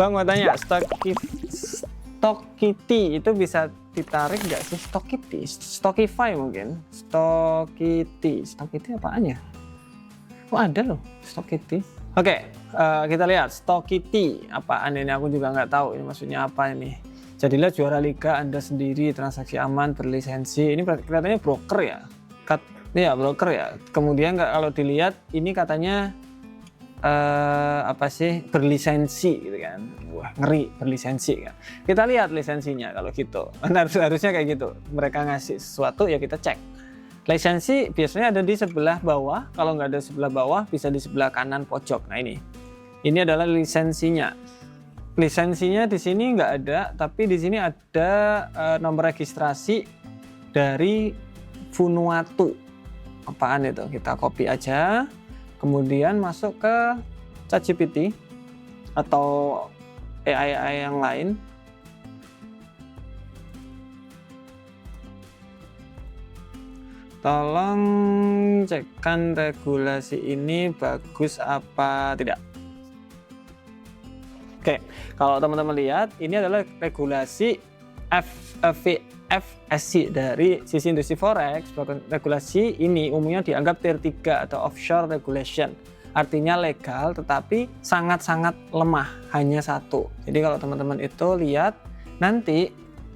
Bang mau tanya, Stokity itu bisa ditarik nggak sih? Stokity, Stockify mungkin. Stokity apaan ya? Oh ada loh, Stokity. Oke, kita lihat Stokity apaan ini, aku juga nggak tahu ini maksudnya apa ini. Jadilah juara liga Anda sendiri, transaksi aman, berlisensi. Ini kelihatannya broker ya? Iya broker ya. Kemudian kalau dilihat ini katanya berlisensi gitu kan. Wah ngeri, berlisensi kan. Kita lihat lisensinya kalau gitu. Harusnya kayak gitu. Mereka ngasih sesuatu ya kita cek. Lisensi biasanya ada di sebelah bawah. Kalau nggak ada sebelah bawah bisa di sebelah kanan pojok. Nah ini adalah lisensinya. Lisensinya di sini nggak ada, tapi di sini ada nomor registrasi dari Vanuatu. Apaan itu? Kita copy aja. Kemudian masuk ke ChatGPT atau AI yang lain. Tolong cekkan regulasi ini bagus apa tidak. Oke, kalau teman-teman lihat ini adalah regulasi FSC dari sisi industri forex. Regulasi ini umumnya dianggap tier 3 atau offshore regulation, artinya legal tetapi sangat-sangat lemah, hanya satu. Jadi kalau teman-teman itu lihat nanti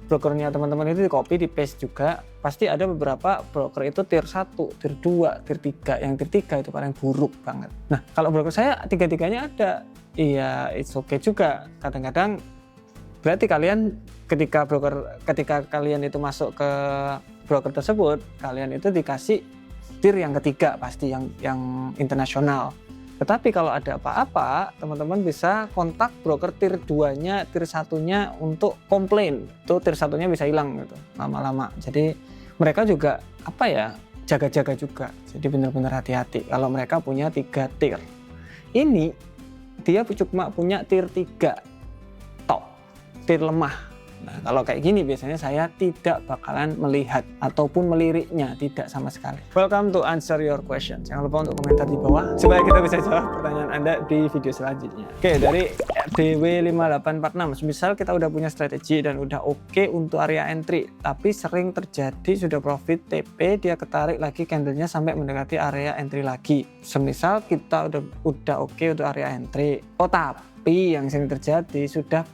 brokernya teman-teman itu di copy, di paste juga, pasti ada beberapa broker itu tier 1, tier 2, tier 3. Yang tier 3 itu paling buruk banget. Nah kalau broker saya tiga-tiganya ada, iya it's okay juga. Kadang-kadang berarti kalian ketika kalian itu masuk ke broker tersebut, kalian itu dikasih tier yang ketiga pasti yang internasional. Tetapi kalau ada apa-apa, teman-teman bisa kontak broker tier 2-nya, tier 1-nya untuk komplain. Itu tier 1-nya bisa hilang gitu lama-lama. Jadi mereka juga jaga-jaga juga. Jadi benar-benar hati-hati kalau mereka punya 3 tier. Ini dia cuma punya tier 3 top, tier lemah. Nah, kalau kayak gini biasanya saya tidak bakalan melihat ataupun meliriknya, tidak sama sekali. Welcome to answer your question. Jangan lupa untuk komentar di bawah supaya kita bisa jawab pertanyaan Anda di video selanjutnya. Oke, dari DW5846, misal kita udah punya strategi dan udah oke untuk area entry, tapi sering terjadi sudah profit TP, dia ketarik lagi candlenya sampai mendekati area entry lagi. Semisal kita udah oke untuk area entry, tapi yang sering terjadi sudah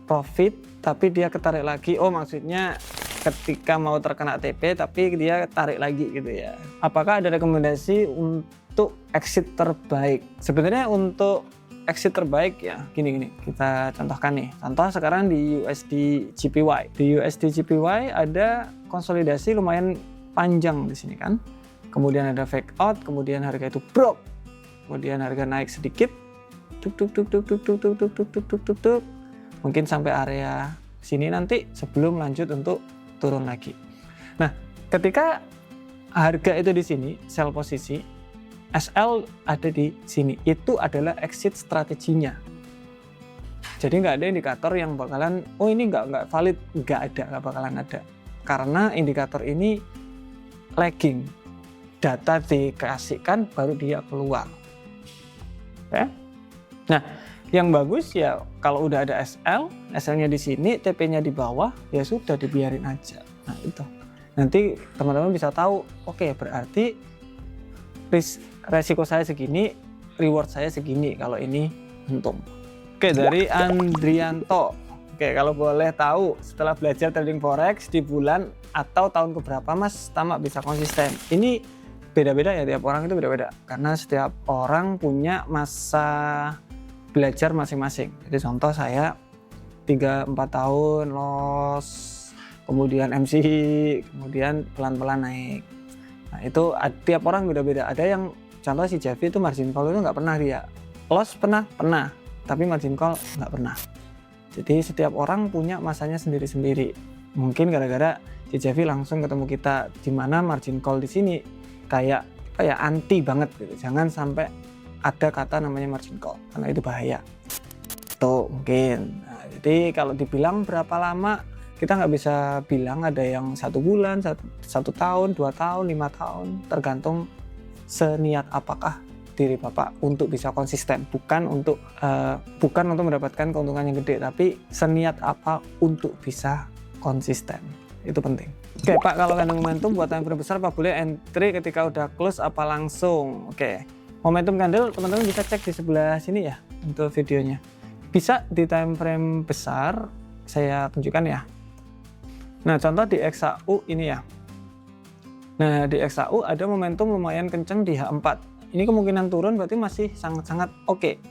profit tapi dia ketarik lagi, maksudnya ketika mau terkena TP tapi dia tarik lagi gitu ya. Apakah ada rekomendasi untuk exit terbaik? Sebenarnya untuk exit terbaik ya gini, kita contohkan nih. Contoh sekarang di USD JPY. Di USD JPY ada konsolidasi lumayan panjang di sini kan. Kemudian ada fake out, kemudian harga itu broke. Kemudian harga naik sedikit. Mungkin sampai area sini nanti sebelum lanjut untuk turun lagi. Nah, ketika harga itu di sini, sell posisi, SL ada di sini, itu adalah exit strateginya. Jadi nggak ada indikator yang bakalan, ini nggak valid, nggak bakalan ada. Karena indikator ini lagging, data dikasihkan baru dia keluar. Oke? Nah, yang bagus ya kalau udah ada SL-nya di sini, TP-nya di bawah, ya sudah dibiarin aja. Nah itu. Nanti teman-teman bisa tahu, oke, berarti resiko saya segini, reward saya segini kalau ini untung. Oke, dari Andrianto. Oke, kalau boleh tahu setelah belajar trading forex di bulan atau tahun keberapa Mas Tama bisa konsisten? Ini beda-beda ya, tiap orang itu beda-beda. Karena setiap orang punya masa belajar masing-masing. Jadi contoh saya 3-4 tahun loss, kemudian MC, kemudian pelan-pelan naik. Nah itu tiap orang beda-beda. Ada yang contoh si Javi itu margin call itu nggak pernah dia. Loss pernah, tapi margin call nggak pernah. Jadi setiap orang punya masanya sendiri-sendiri. Mungkin gara-gara si Javi langsung ketemu kita di mana margin call di sini kayak anti banget gitu. Jangan sampai ada kata namanya margin call karena itu bahaya. Tuh mungkin. Nah, jadi kalau dibilang berapa lama, kita nggak bisa bilang ada yang 1 bulan, 1 tahun, 2 tahun, 5 tahun, tergantung seniat apakah diri Bapak untuk bisa konsisten, bukan untuk mendapatkan keuntungan yang gede, tapi seniat apa untuk bisa konsisten. Itu penting. Oke Pak, kalau candle momentum buat time frame besar Pak boleh entry ketika udah close apa langsung? Oke, momentum candle teman-teman bisa cek di sebelah sini ya untuk videonya. Bisa di time frame besar, saya tunjukkan ya. Nah contoh di XAU ini ya. Nah di XAU ada momentum lumayan kenceng di H4. Ini kemungkinan turun berarti masih sangat-sangat oke.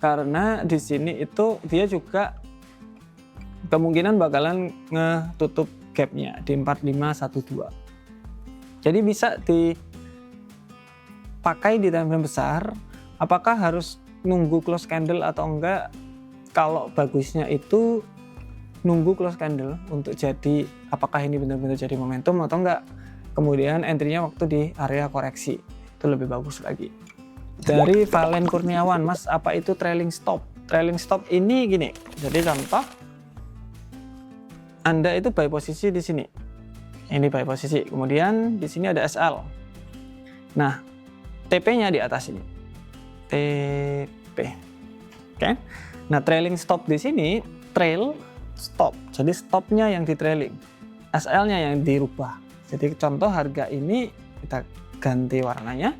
Karena di sini itu dia juga kemungkinan bakalan ngetutup gapnya di 4512. Jadi bisa dipakai di time frame besar. Apakah harus nunggu close candle atau enggak? Kalau bagusnya itu nunggu close candle untuk jadi apakah ini benar-benar jadi momentum atau enggak. Kemudian entry-nya waktu di area koreksi. Itu lebih bagus lagi. Dari Valen Kurniawan, Mas apa itu trailing stop? Trailing stop ini gini, jadi contoh Anda itu buy posisi di sini. Ini buy posisi, kemudian di sini ada SL. Nah, TP-nya di atas ini. TP. Oke. Nah, trailing stop di sini, trail stop. Jadi stopnya yang di trailing. SL-nya yang dirubah. Jadi contoh harga ini kita ganti warnanya.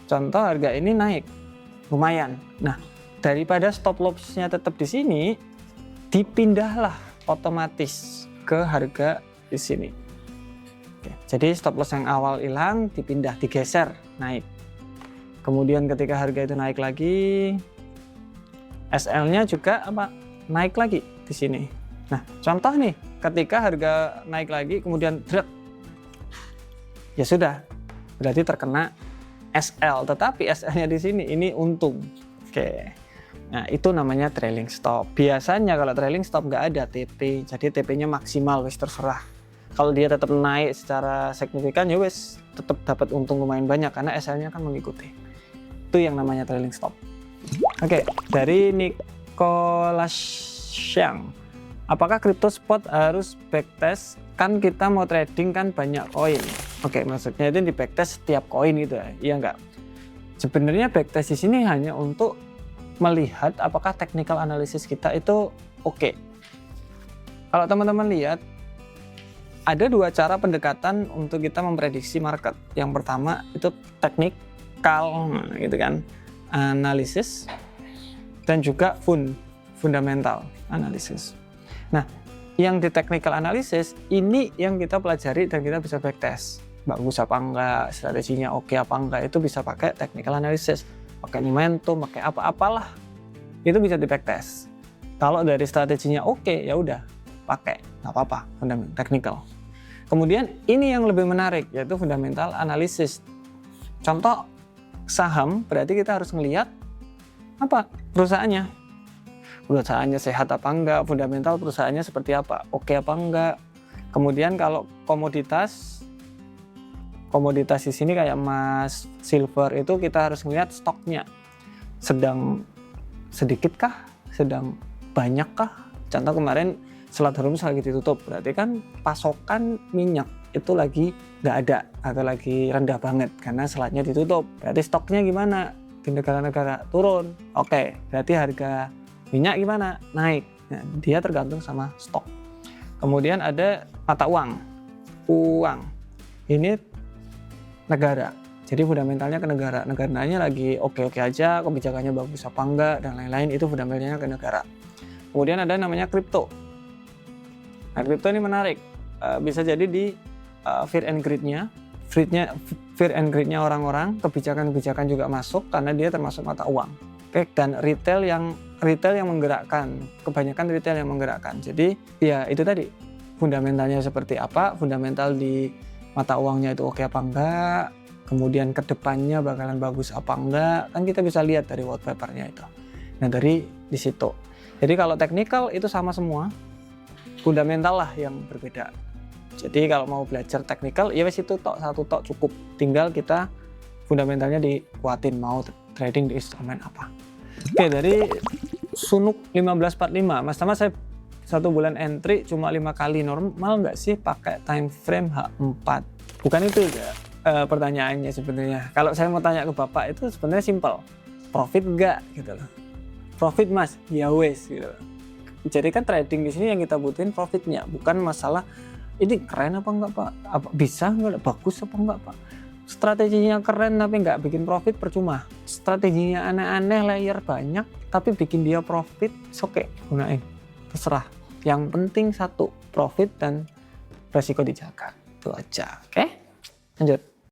Contoh harga ini naik lumayan. Nah, daripada stop loss-nya tetap di sini, dipindahlah otomatis ke harga di sini. Oke, jadi stop loss yang awal hilang dipindah, digeser naik. Kemudian ketika harga itu naik lagi, SL-nya juga naik lagi di sini. Nah, contoh nih, ketika harga naik lagi kemudian dret, ya sudah, berarti terkena SL, tetapi SL-nya di sini ini untung. Oke. Nah, itu namanya trailing stop. Biasanya kalau trailing stop nggak ada TP, jadi TP-nya maksimal, wes terserah. Kalau dia tetap naik secara signifikan, ya wes tetap dapat untung lumayan banyak karena SL-nya kan mengikuti. Itu yang namanya trailing stop. Oke, dari Nicholas Xiang. Apakah crypto spot harus backtest? Kan kita mau trading kan banyak koin. Oke, maksudnya itu di backtest setiap koin gitu ya? Iya enggak? Sebenarnya backtest di sini hanya untuk melihat apakah technical analysis kita itu oke. Kalau teman-teman lihat, ada dua cara pendekatan untuk kita memprediksi market. Yang pertama itu technical, gitu kan, analysis, dan juga fundamental analysis. Nah, yang di technical analysis ini yang kita pelajari dan kita bisa backtest. Bagus apa enggak, strateginya oke apa enggak, itu bisa pakai technical analysis. Pakai momentum, pakai apa-apalah. Itu bisa di backtest. Kalau dari strateginya oke, ya udah pakai, nggak apa-apa, fundamental technical. Kemudian ini yang lebih menarik, yaitu fundamental analysis. Contoh saham, berarti kita harus melihat apa perusahaannya. Perusahaannya sehat apa enggak, fundamental perusahaannya seperti apa, oke apa enggak. Kemudian kalau komoditas di sini kayak emas, silver, itu kita harus melihat stoknya. Sedang sedikitkah, sedang banyakkah. Contoh kemarin Selat Hormuz lagi ditutup, berarti kan pasokan minyak itu lagi nggak ada atau lagi rendah banget karena selatnya ditutup. Berarti stoknya gimana? Di negara-negara turun. Oke, berarti harga minyak gimana? Naik. Nah, dia tergantung sama stok. Kemudian ada mata uang. Ini negara. Jadi fundamentalnya ke negara. Negaranya lagi oke-oke aja, kebijakannya bagus apa enggak, dan lain-lain, itu fundamentalnya ke negara. Kemudian ada namanya kripto. Nah, kripto ini menarik. Bisa jadi di fear and greed-nya. Fear and greed-nya orang-orang, kebijakan-kebijakan juga masuk karena dia termasuk mata uang. Oke, dan retail yang menggerakkan, kebanyakan retail yang menggerakkan. Jadi ya itu tadi, fundamentalnya seperti apa, fundamental di mata uangnya itu oke apa enggak, kemudian kedepannya bakalan bagus apa enggak, kan kita bisa lihat dari white paper-nya itu. Nah dari di situ. Jadi kalau technical itu sama semua, fundamental lah yang berbeda. Jadi kalau mau belajar technical, ya wes itu satu tok cukup. Tinggal kita fundamentalnya dikuatin, mau trading di instrumen apa. Oke, dari Sunuk 1545, Mas Tama, saya 1 bulan entry cuma 5 kali, normal nggak sih pakai time frame H4? Bukan itu ya. pertanyaannya sebenarnya. Kalau saya mau tanya ke Bapak itu sebenarnya simpel. Profit enggak gitu loh. Profit Mas, ya wes gitu loh. Jadi kan trading di sini yang kita butuhin profitnya, bukan masalah ini keren apa enggak Pak? Apa bisa enggak? Bagus apa enggak Pak? Strateginya keren tapi enggak bikin profit percuma. Strateginya aneh-aneh, layer banyak tapi bikin dia profit, oke, gunain. Terserah. Yang penting satu, profit dan resiko dijaga. Itu aja. Oke? Lanjut.